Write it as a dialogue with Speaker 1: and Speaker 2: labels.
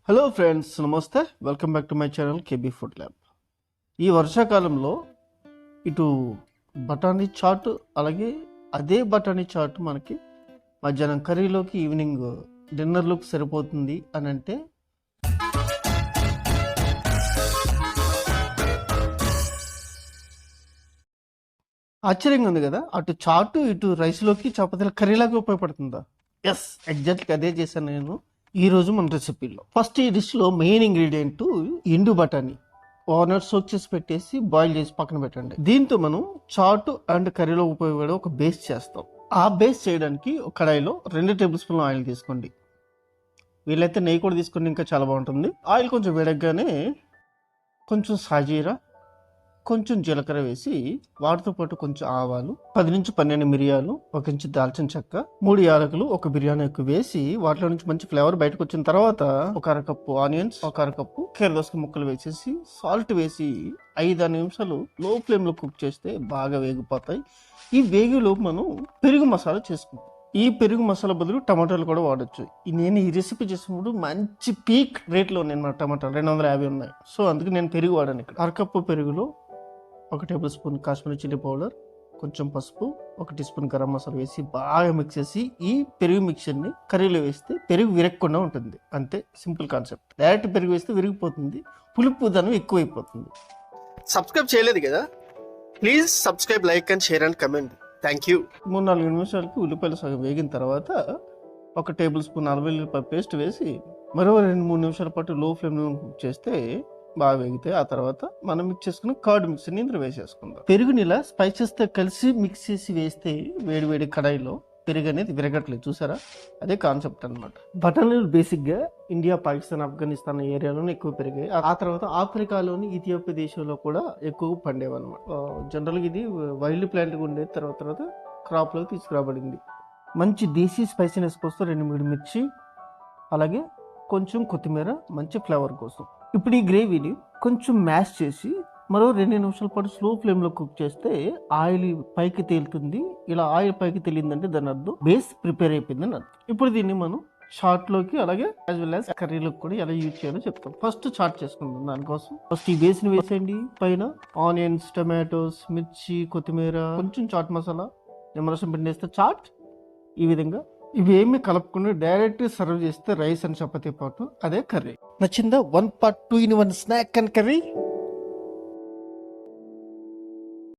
Speaker 1: Hello friends, నమస్తే. Welcome back to my channel KB food lab. ఈ వర్షాకాలంలో ఇటు బఠానీ చాట్, అలాగే అదే బఠానీ చాట్ మనకి మధ్యాహ్నం కర్రీలోకి, ఈవినింగ్ డిన్నర్లోకి సరిపోతుంది అని అంటే ఆశ్చర్యంగా ఉంది కదా. అటు చాటు, ఇటు రైస్లోకి, చపాతీల కర్రీలాగా ఉపయోగపడుతుందా? ఎస్, ఎగ్జాక్ట్గా అదే చేశాను నేను ఈ రోజు మన రెసిపీలో. ఫస్ట్ ఈ డిష్లో మెయిన్ ఇంగ్రీడియంట్ ఎండు బఠానీ. ఓవర్ సోక్ చేసి పెట్టేసి బాయిల్ చేసి పక్కన పెట్టండి. దీంతో మనం చాటు అండ్ కర్రీలో ఉపయోగపడే ఒక బేస్ చేస్తాం. ఆ బేస్ చేయడానికి ఒక కడాయిలో 2 టేబుల్ స్పూన్ల ఆయిల్ తీసుకోండి. వీళ్ళైతే నెయ్యి కూడా తీసుకోండి, ఇంకా చాలా బాగుంటుంది. ఆయిల్ కొంచెం వేడగ్గానే కొంచెం సాజీరా, కొంచెం జీలకర్ర వేసి, వాటితో పాటు కొంచెం ఆవాలు, 10 నుంచి 12 మిరియాలు, 1 ఇంచు దాల్చిన చెక్క, 3 యాలకులు, 1 బిర్యానీ ఆకు వేసి వాటిలో నుంచి మంచి ఫ్లేవర్ బయటకు వచ్చిన తర్వాత 1 అరకప్పు ఆనియన్స్, 1 అరకప్పు కీరదోసకాయ ముక్కలు వేసేసి సాల్ట్ వేసి 5-6 నిమిషాలు లో ఫ్లేమ్ లో కుక్ చేస్తే బాగా వేగిపోతాయి. ఈ వేగిలోపు మనం పెరుగు మసాలా చేసుకుంటాం. ఈ పెరుగు మసాలా బదులు టమాటాలు కూడా వాడచ్చు. నేను ఈ రెసిపీ చేసినప్పుడు మంచి పీక్ రేట్లో ఉన్నాయి అన్నమాట. టమాటాలు 250 ఉన్నాయి. సో అందుకే నేను పెరుగు వాడాను. ఇక్కడ అరకప్పు పెరుగులో 1 table spoon Kashmiri chilli powder, కొంచెం పసుపు, 1 టీ స్పూన్ గరం మసాలా వేసి బాగా మిక్స్ చేసి ఈ పెరుగు మిక్చర్ని కర్రీలో వేస్తే పెరుగు విరగకుండా ఉంటుంది. అంతే, సింపుల్ కాన్సెప్ట్. డైరెక్ట్ పెరుగు వేస్తే విరిగిపోతుంది, పులుపు ధనం ఎక్కువైపోతుంది. సబ్స్క్రైబ్ చేయలేదు కదా, please subscribe, like and share and comment. Thank you. 3-4 నిమిషాలకి ఉల్లిపాయలు సగం వేగిన తర్వాత 1 టేబుల్ స్పూన్ అల్లం వెల్లుల్లిపాయ పేస్ట్ వేసి మరో 2-3 నిమిషాల పాటు లో ఫ్లేమ్లో కుక్ చేస్తే బాగా వేగితే ఆ తర్వాత మనం మిక్స్ చేసుకుని కర్డ్ మిక్స్ని ఇందులో వేసేసుకుందాం. పెరుగుని ఇలా స్పైసెస్తో కలిసి మిక్స్ చేసి వేస్తే వేడి కడాయిలో పెరుగు అనేది విరగట్లేదు, చూసారా? అదే కాన్సెప్ట్ అనమాట. బఠానీలు బేసిక్గా ఇండియా, పాకిస్తాన్, ఆఫ్ఘనిస్తాన్ ఏరియాలోనే ఎక్కువ పెరిగాయి. ఆ తర్వాత ఆఫ్రికాలోని ఇథియోపియా దేశంలో కూడా ఎక్కువ పండేవన్నమాట. జనరల్గా ఇది వైల్డ్ ప్లాంట్గా ఉండేది, తర్వాత క్రాప్లోకి తీసుకురాబడింది. మంచి దేశీ స్పైసీనెస్ కోసం 2 మిర్చి, అలాగే కొంచెం కొత్తిమీర, మంచి ఫ్లేవర్ కోసం. ఇప్పుడు ఈ గ్రేవీని కొంచెం మ్యాష్ చేసి మరో 2 నిమిషాల పాటు స్లో ఫ్లేమ్లో కుక్ చేస్తే ఆయిల్ పైకి తేలుతుంది. ఇలా ఆయిల్ పైకి తేలిందంటే దాని అర్థం బేస్ ప్రిపేర్ అయిపోయిందని అర్థం. ఇప్పుడు దీన్ని మనం చాట్లోకి, అలాగే యాజ్ వెల్ యాజ్ కర్రీలోకి కూడా ఎలా యూజ్ చేయాలో చెప్తాం. ఫస్ట్ చాట్ చేసుకుందాం. దానికోసం ఫస్ట్ ఈ బేస్ని వేసేయండి. పైన ఆనియన్స్, టమాటోస్, మిర్చి, కొత్తిమీర, కొంచెం చాట్ మసాలా, నిమ్మరసం పిండేస్తే చాట్. ఈ విధంగా ఇవేమి కలుపుకుని డైరెక్ట్ సర్వ్ చేస్తే రైస్ అండ్ చపాతీ పాటు అదే కర్రీ. నచ్చిందా? 1 part 2 in 1 snack and curry.